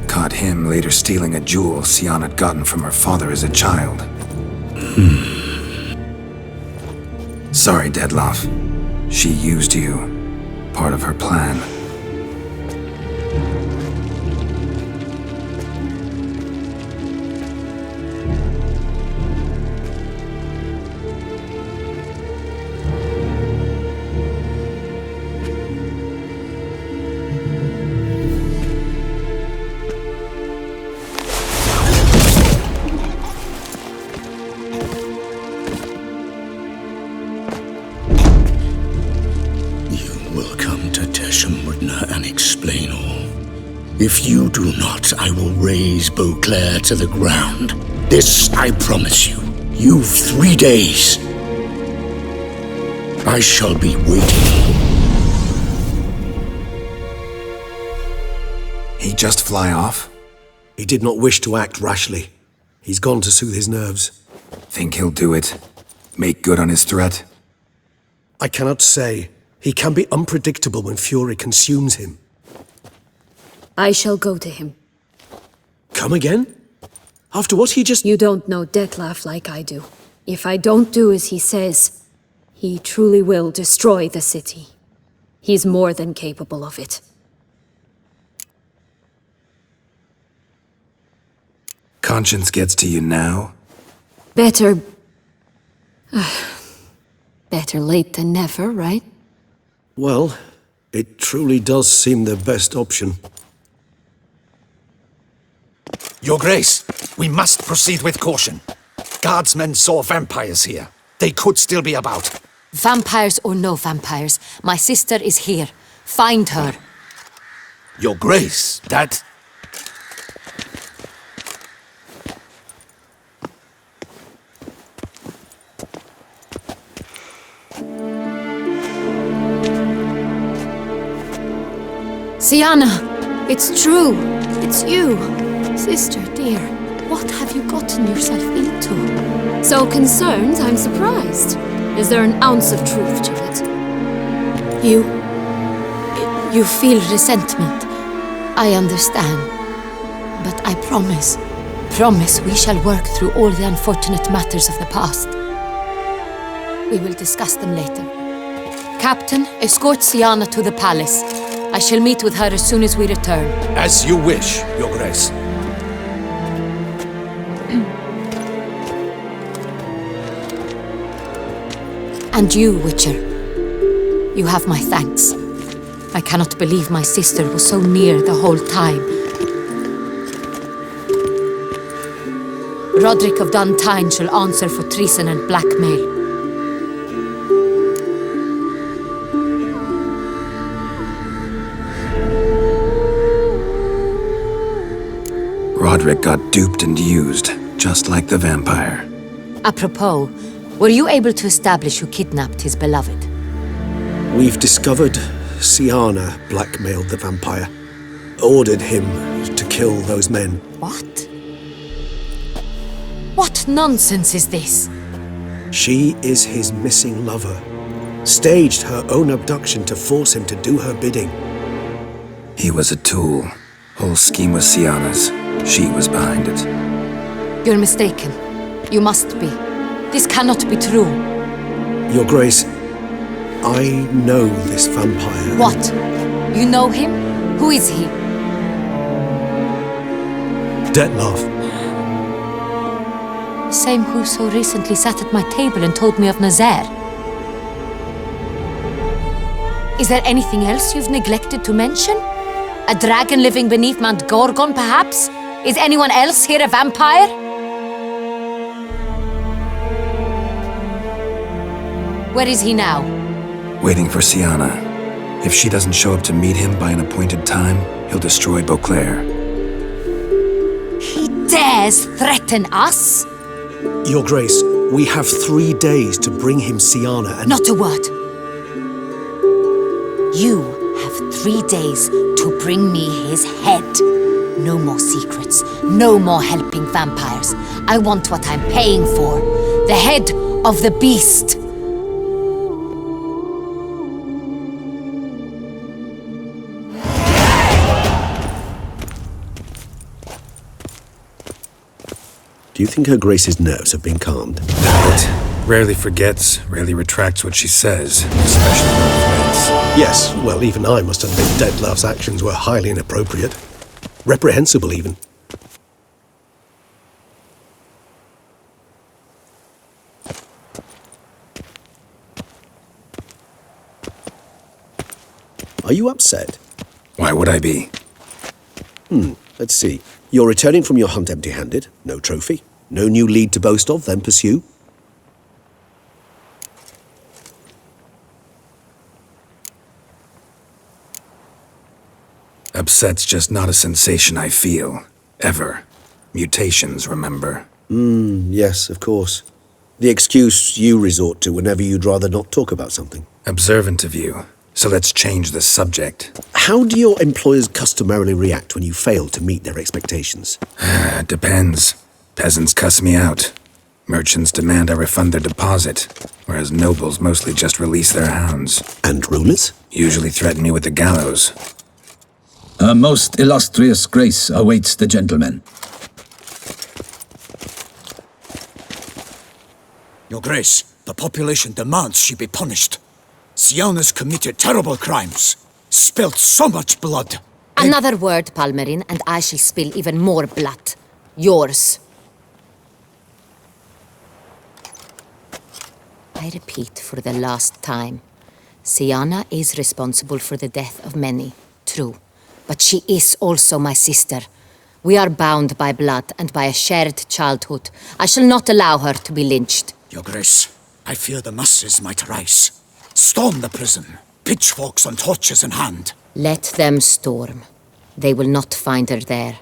Caught him later stealing a jewel Siana had gotten from her father as a child. Sorry, Dettlaff. She used you. Part of her plan. And explain all. If you do not, I will raise Beauclair to the ground. This I promise you. You've 3 days. I shall be waiting. He just fly off? He did not wish to act rashly. He's gone to soothe his nerves. Think he'll do it? Make good on his threat? I cannot say. He can be unpredictable when fury consumes him. I shall go to him. Come again? After what he just— You don't know Dettlaff like I do. If I don't do as he says, he truly will destroy the city. He's more than capable of it. Conscience gets to you now? Better late than never, right? Well, it truly does seem the best option. Your Grace, we must proceed with caution. Guardsmen saw vampires here. They could still be about. Vampires or no vampires, my sister is here. Find her. Your Grace, that... Siana, it's true. It's you. Sister, dear, what have you gotten yourself into? So concerned, I'm surprised. Is there an ounce of truth to it? You feel resentment. I understand. But I promise we shall work through all the unfortunate matters of the past. We will discuss them later. Captain, escort Siana to the palace. I shall meet with her as soon as we return. As you wish, Your Grace. And you, Witcher. You have my thanks. I cannot believe my sister was so near the whole time. Roderick of Duntine shall answer for treason and blackmail. Roderick got duped and used, just like the vampire. Apropos, were you able to establish who kidnapped his beloved? We've discovered Siana blackmailed the vampire, ordered him to kill those men. What? What nonsense is this? She is his missing lover. Staged her own abduction to force him to do her bidding. He was a tool. Whole scheme was Siana's. She was behind it. You're mistaken. You must be. This cannot be true. Your Grace, I know this vampire. What? You know him? Who is he? Detlef. The same who so recently sat at my table and told me of Nazaire. Is there anything else you've neglected to mention? A dragon living beneath Mount Gorgon, perhaps? Is anyone else here a vampire? Where is he now? Waiting for Siana. If she doesn't show up to meet him by an appointed time, he'll destroy Beauclair. He dares threaten us? Your Grace, we have 3 days to bring him Siana and— Not a word. You have 3 days to bring me his head. No more secrets. No more helping vampires. I want what I'm paying for. The head of the beast. Do you think Her Grace's nerves have been calmed? Rarely forgets, rarely retracts what she says, especially when threats. Yes, well, even I must admit Detlef's actions were highly inappropriate. Reprehensible, even. Are you upset? Why would I be? Let's see. You're returning from your hunt empty-handed. No trophy. No new lead to boast of, then pursue. Upset's just not a sensation I feel. Ever. Mutations, remember? Yes, of course. The excuse you resort to whenever you'd rather not talk about something. Observant of you. So let's change the subject. How do your employers customarily react when you fail to meet their expectations? Depends. Peasants cuss me out. Merchants demand I refund their deposit, whereas nobles mostly just release their hounds. And rulers? Usually threaten me with the gallows. A most illustrious grace awaits the gentleman. Your Grace, the population demands she be punished. Siana's committed terrible crimes, spilt so much blood. Another word, Palmerin, and I shall spill even more blood. Yours. I repeat for the last time. Siana is responsible for the death of many, true. But she is also my sister. We are bound by blood and by a shared childhood. I shall not allow her to be lynched. Your Grace, I fear the masses might rise. Storm the prison, pitchforks and torches in hand. Let them storm. They will not find her there.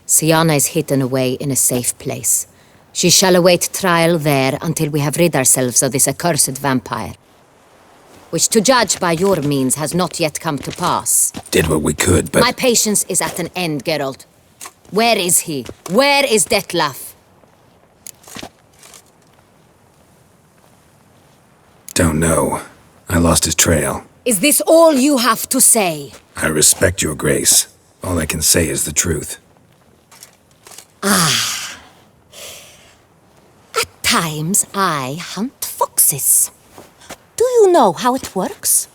Siana is hidden away in a safe place. She shall await trial there until we have rid ourselves of this accursed vampire. Which, to judge by your means, has not yet come to pass. Did what we could, but— My patience is at an end, Geralt. Where is he? Where is Detlef? Don't know. I lost his trail. Is this all you have to say? I respect your grace. All I can say is the truth. At times, I hunt foxes. Do you know how it works?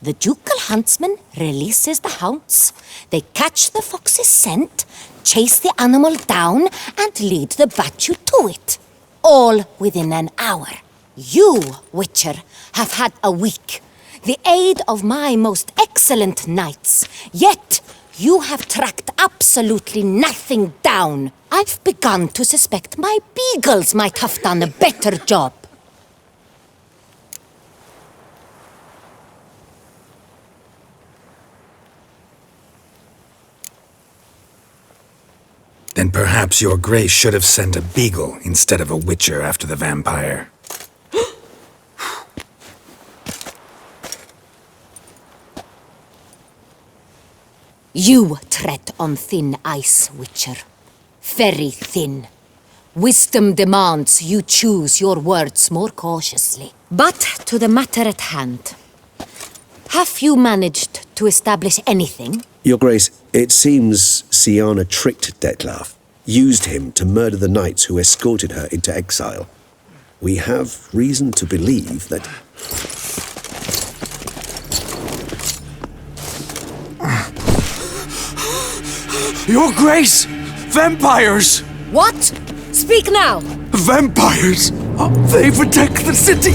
The ducal huntsman releases the hounds. They catch the fox's scent, chase the animal down, and lead the battue to it. All within an hour. You, Witcher, have had a week. The aid of my most excellent knights. Yet, you have tracked absolutely nothing down. I've begun to suspect my beagles might have done a better job. Then perhaps your grace should have sent a beagle instead of a witcher after the vampire. You tread on thin ice, Witcher. Very thin. Wisdom demands you choose your words more cautiously. But to the matter at hand. Have you managed to establish anything? Your Grace, it seems Siana tricked Detlaf, used him to murder the knights who escorted her into exile. We have reason to believe that... Your Grace! Vampires! What? Speak now! Vampires! They protect the city!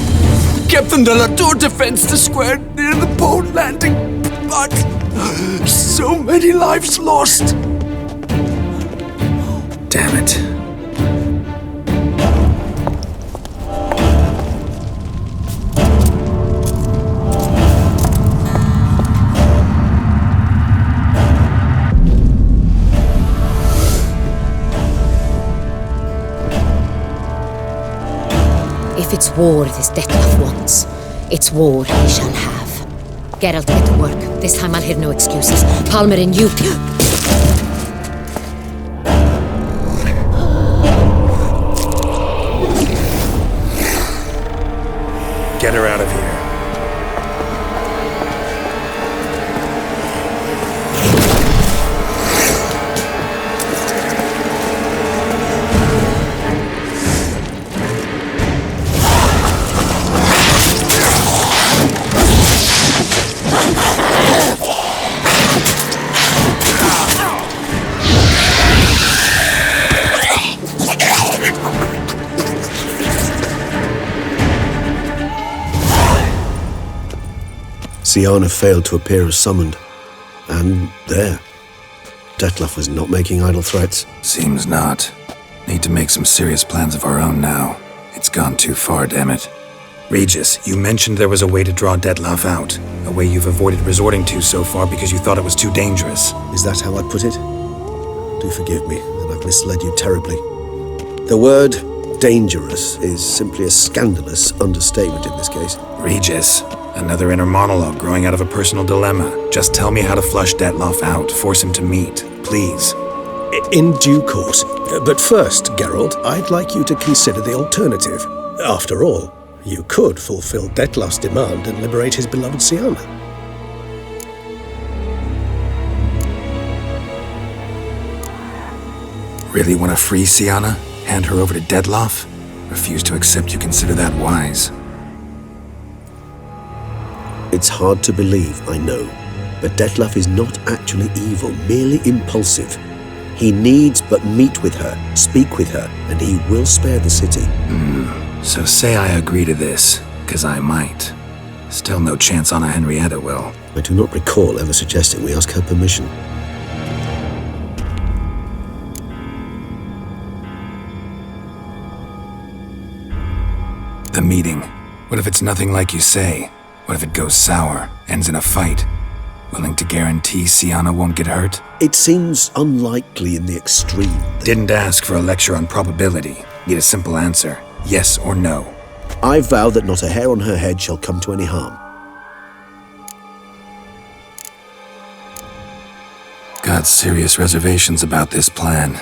Captain de la Tour defends the square near the boat landing, but so many lives lost! Damn it. If it's war this Detlaf wants, it's war he shall have. Geralt, get to work. This time I'll hear no excuses. Palmer and you... Get her out of here. Siana failed to appear as summoned. And there. Detlaf was not making idle threats. Seems not. Need to make some serious plans of our own now. It's gone too far, damn it. Regis, you mentioned there was a way to draw Detlaf out. A way you've avoided resorting to so far because you thought it was too dangerous. Is that how I'd put it? Do forgive me that I've misled you terribly. The word dangerous is simply a scandalous understatement in this case. Regis, another inner monologue growing out of a personal dilemma. Just tell me how to flush Detlaf out, force him to meet, please. In due course. But first, Geralt, I'd like you to consider the alternative. After all, you could fulfill Detlaf's demand and liberate his beloved Siana. Really want to free Siana? Hand her over to Detlaf? Refuse to accept you consider that wise. It's hard to believe, I know, but Detlaf is not actually evil, merely impulsive. He needs but meet with her, speak with her, and he will spare the city. So say I agree to this, 'cause I might. Still no chance Anna Henrietta will. I do not recall ever suggesting we ask her permission. The meeting. What if it's nothing like you say? What if it goes sour, ends in a fight? Willing to guarantee Siana won't get hurt? It seems unlikely in the extreme. Didn't ask for a lecture on probability. Need a simple answer. Yes or no. I vow that not a hair on her head shall come to any harm. Got serious reservations about this plan.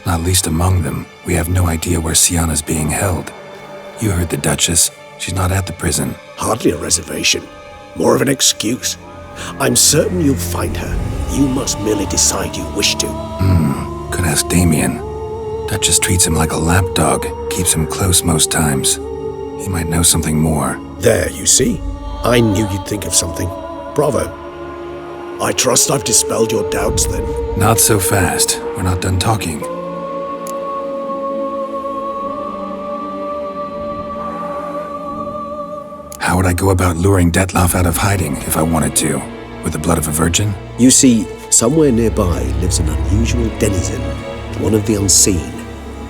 Not least among them, we have no idea where Siana's being held. You heard the Duchess. She's not at the prison. Hardly a reservation. More of an excuse. I'm certain you'll find her. You must merely decide you wish to. Could ask Damien. Duchess treats him like a lapdog. Keeps him close most times. He might know something more. There, you see. I knew you'd think of something. Bravo. I trust I've dispelled your doubts, then. Not so fast. We're not done talking. How would I go about luring Detlaf out of hiding if I wanted to? With the blood of a virgin? You see, somewhere nearby lives an unusual denizen, one of the unseen,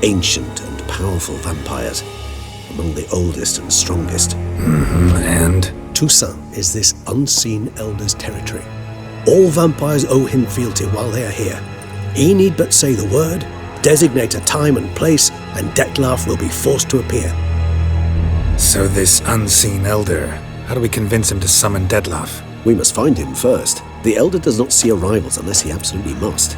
ancient and powerful vampires, among the oldest and strongest. And? Toussaint is this unseen elder's territory. All vampires owe him fealty while they are here. He need but say the word, Designate a time and place, and Dettlaff will be forced to appear. So this unseen elder, how do we convince him to summon Dettlaff? We must find him first. The elder does not see arrivals unless he absolutely must.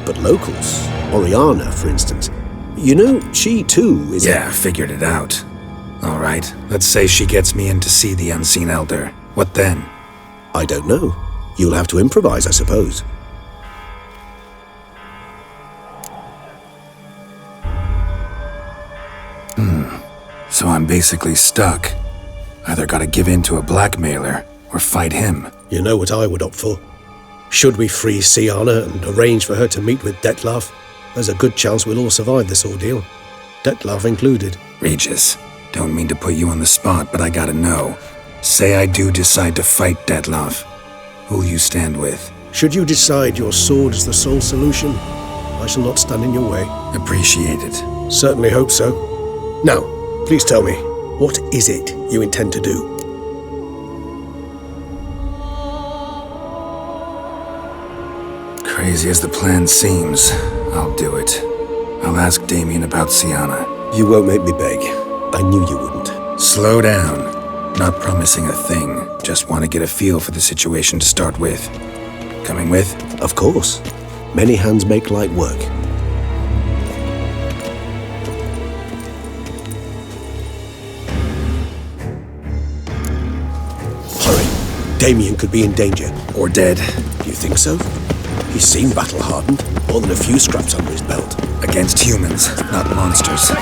But locals, Oriana, for instance, you know, she too is... Yeah, figured it out. All right, let's say she gets me in to see the unseen elder. What then? I don't know. You'll have to improvise, I suppose. So I'm basically stuck. Either gotta give in to a blackmailer, or fight him. You know what I would opt for. Should we free Siana and arrange for her to meet with Dettlaff, there's a good chance we'll all survive this ordeal. Dettlaff included. Regis, don't mean to put you on the spot, but I gotta know. Say I do decide to fight Dettlaff. Who'll you stand with? Should you decide your sword is the sole solution, I shall not stand in your way. Appreciate it. Certainly hope so. Now, please tell me, what is it you intend to do? Crazy as the plan seems, I'll do it. I'll ask Damien about Siana. You won't make me beg. I knew you wouldn't. Slow down. Not promising a thing. Just want to get a feel for the situation to start with. Coming with? Of course. Many hands make light work. Hurry. Damien could be in danger. Or dead. You think so? He's seen battle-hardened. More than a few scraps under his belt. Against humans, not monsters. Down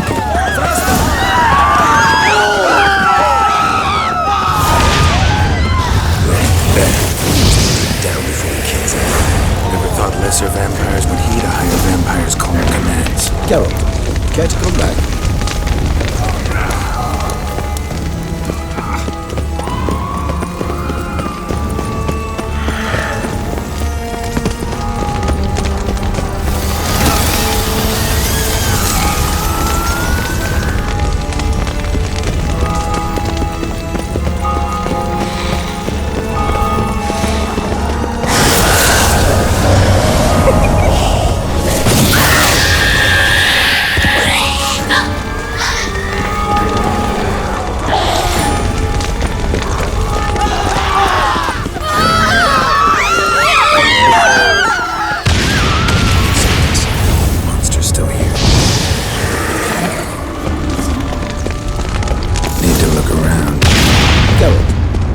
before he kills him. Never thought lesser vampires would heed a higher vampire's call and commands. Geralt, care to come back?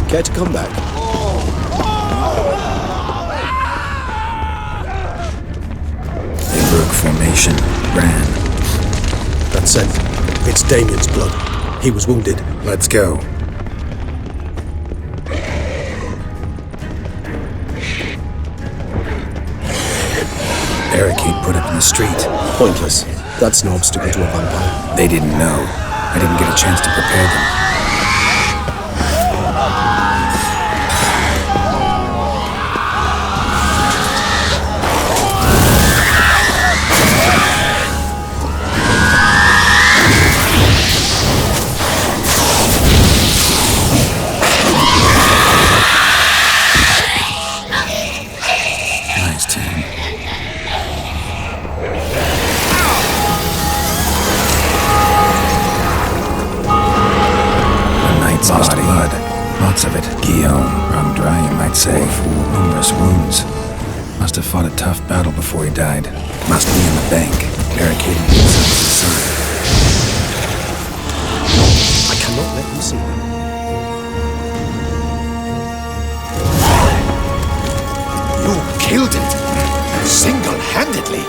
Care to come back? They broke formation. Ran. That scent. It's Damien's blood. He was wounded. Let's go. Barricade put up in the street. Pointless. That's no obstacle to a vampire. They didn't know. I didn't get a chance to prepare them. Of it. Guillaume, run dry, you might say. Numerous wounds. Must have fought a tough battle before he died. Must be in the bank, barricading himself to the side. I cannot let them see them. You killed it! Single-handedly!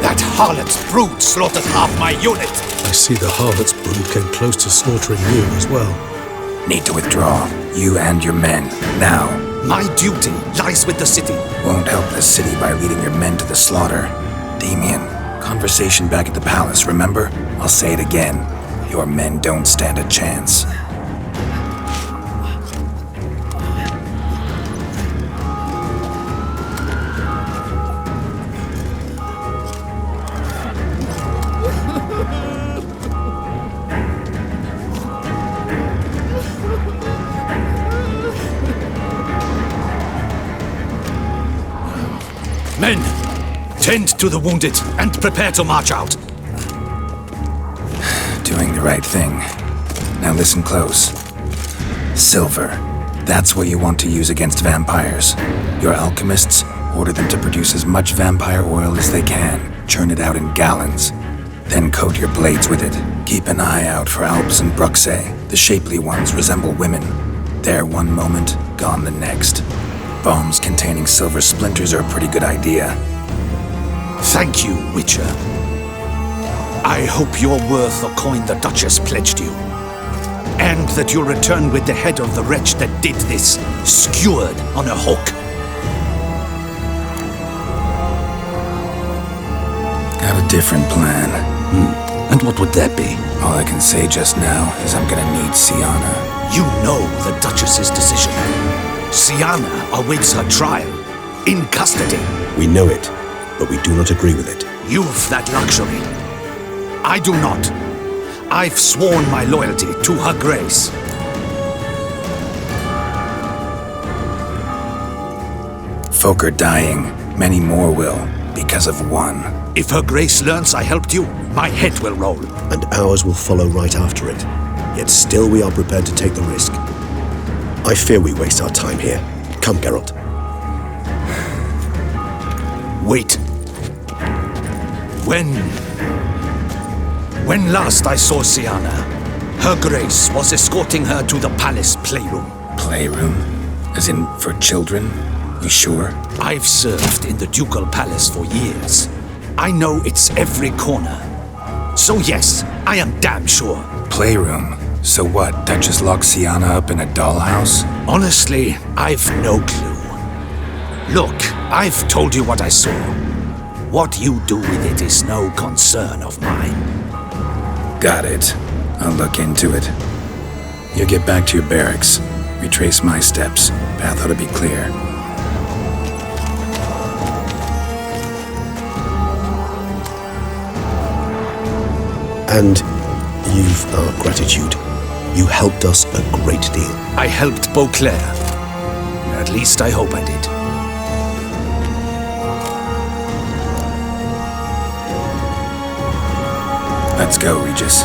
That harlot's brood slaughtered half my unit! I see the harlot's brood came close to slaughtering you as well. Need to withdraw. You and your men. Now. My duty lies with the city. Won't help the city by leading your men to the slaughter. Damien, conversation back at the palace, remember? I'll say it again. Your men don't stand a chance. Tend to the wounded and prepare to march out. Doing the right thing. Now listen close. Silver. That's what you want to use against vampires. Your alchemists, order them to produce as much vampire oil as they can. Churn it out in gallons. Then coat your blades with it. Keep an eye out for Alps and Bruxae. The shapely ones resemble women. There one moment, gone the next. Bombs containing silver splinters are a pretty good idea. Thank you, Witcher. I hope you're worth the coin the Duchess pledged you. And that you'll return with the head of the wretch that did this, skewered on a hook. Got a different plan. And what would that be? All I can say just now is I'm gonna need Siana. You know the Duchess's decision. Siana awaits her trial, in custody. We know it, but we do not agree with it. You've that luxury. I do not. I've sworn my loyalty to Her Grace. Folk are dying. Many more will, because of one. If Her Grace learns I helped you, my head will roll. And ours will follow right after it. Yet still we are prepared to take the risk. I fear we waste our time here. Come, Geralt. Wait. When last I saw Siana, Her Grace was escorting her to the palace playroom. Playroom? As in, for children? You sure? I've served in the ducal palace for years. I know it's every corner. So yes, I am damn sure. Playroom? So what, Duchess locked Siana up in a dollhouse? Honestly, I've no clue. Look, I've told you what I saw. What you do with it is no concern of mine. Got it. I'll look into it. You get back to your barracks. Retrace my steps. Path ought to be clear. And you've our gratitude. You helped us a great deal. I helped Beauclair. At least I hope I did. Let's go, Regis.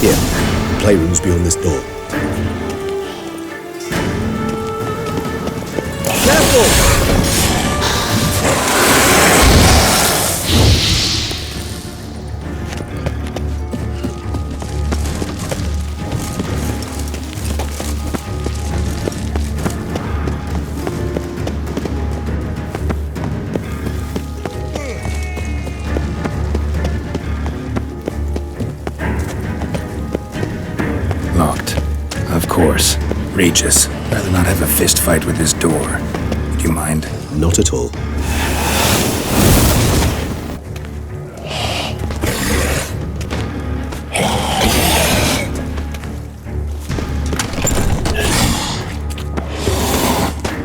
Here, playroom's beyond this door. Careful! Regis, rather not have a fist fight with this door. Would you mind? Not at all.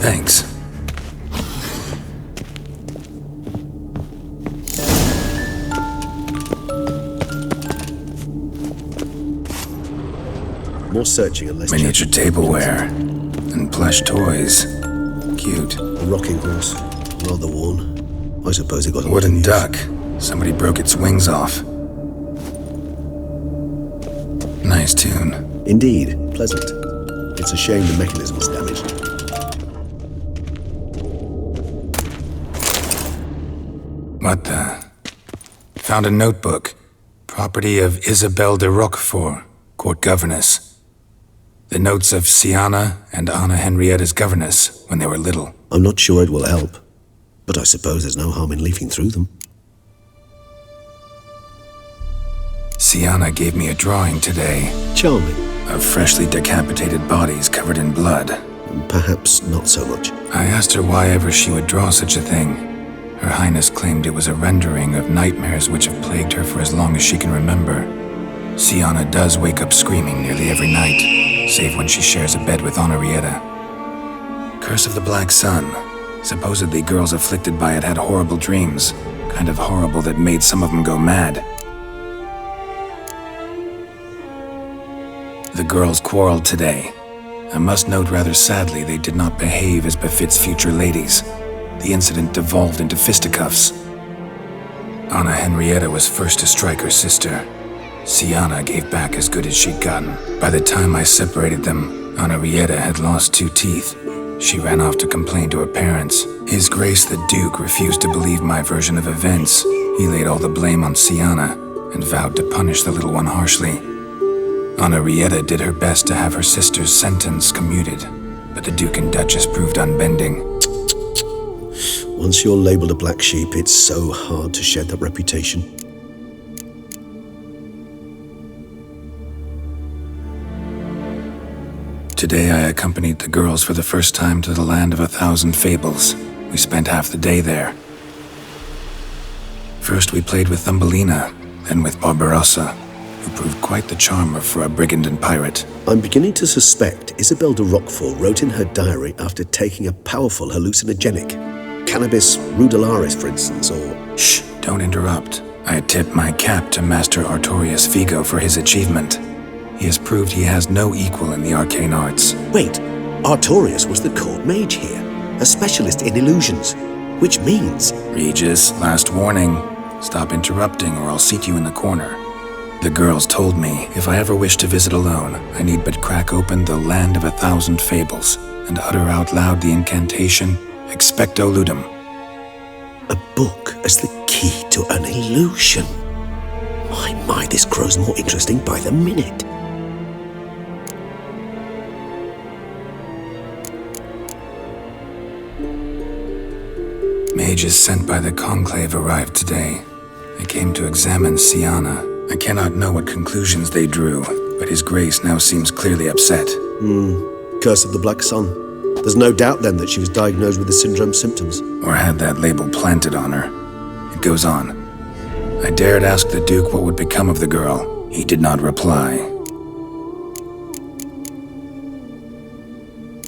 Thanks. More searching and less miniature tableware and plush toys. Cute. A rocking horse, rather worn. I suppose it got a wooden duck. Somebody broke its wings off. Nice tune. Indeed, pleasant. It's a shame the mechanism's damaged. What the? Found a notebook. Property of Isabelle de Roquefort, court governess. The notes of Siana and Anna Henrietta's governess when they were little. I'm not sure it will help, but I suppose there's no harm in leafing through them. Siana gave me a drawing today. Charming. Of freshly decapitated bodies covered in blood. Perhaps not so much. I asked her why ever she would draw such a thing. Her Highness claimed it was a rendering of nightmares which have plagued her for as long as she can remember. Siana does wake up screaming nearly every night, save when she shares a bed with Henrietta. Curse of the Black Sun. Supposedly girls afflicted by it had horrible dreams, kind of horrible that made some of them go mad. The girls quarreled today. I must note rather sadly they did not behave as befits future ladies. The incident devolved into fisticuffs. Anna Henrietta was first to strike her sister. Siana gave back as good as she'd gotten. By the time I separated them, Anna Henrietta had lost 2 teeth. She ran off to complain to her parents. His Grace the Duke refused to believe my version of events. He laid all the blame on Siana and vowed to punish the little one harshly. Anna Henrietta did her best to have her sister's sentence commuted, but the Duke and Duchess proved unbending. Once you're labelled a black sheep, it's so hard to shed that reputation. Today I accompanied the girls for the first time to the land of 1,000 fables. We spent half the day there. First we played with Thumbelina, then with Barbarossa, who proved quite the charmer for a brigand and pirate. I'm beginning to suspect Isabel de Roquefort wrote in her diary after taking a powerful hallucinogenic. Cannabis rudelaris, for instance, or... Shh, don't interrupt. I tip my cap to Master Artorius Figo for his achievement. He has proved he has no equal in the arcane arts. Wait, Artorius was the court mage here, a specialist in illusions, which means... Regis, last warning. Stop interrupting or I'll seat you in the corner. The girls told me if I ever wish to visit alone, I need but crack open the land of 1,000 fables and utter out loud the incantation Expecto Ludum. A book as the key to an illusion. My, this grows more interesting by the minute. Mages sent by the Conclave arrived today. They came to examine Siana. I cannot know what conclusions they drew, but His Grace now seems clearly upset. Curse of the Black Sun. There's no doubt then that she was diagnosed with the syndrome symptoms. Or had that label planted on her. It goes on. I dared ask the Duke what would become of the girl. He did not reply.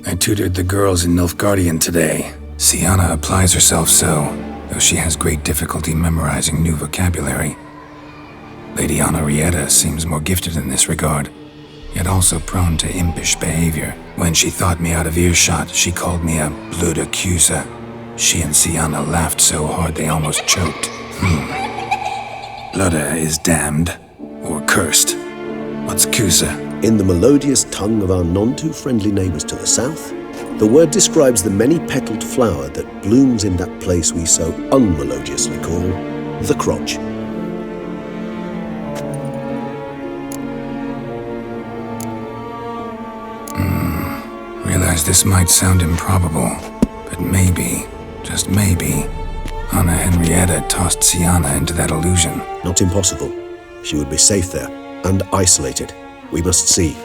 I tutored the girls in Nilfgaardian today. Siana applies herself so, though she has great difficulty memorizing new vocabulary. Lady Anna Henrietta seems more gifted in this regard, yet also prone to impish behavior. When she thought me out of earshot, she called me a blood accuser. She and Siana laughed so hard they almost choked. Blooda is damned, or cursed. What's cusa? In the melodious tongue of our none-too-friendly neighbours to the south, the word describes the many-petaled flower that blooms in that place we so unmelodiously call the crotch. Realize this might sound improbable, but maybe, just maybe, Anna Henrietta tossed Siana into that illusion. Not impossible. She would be safe there, and isolated. We must see.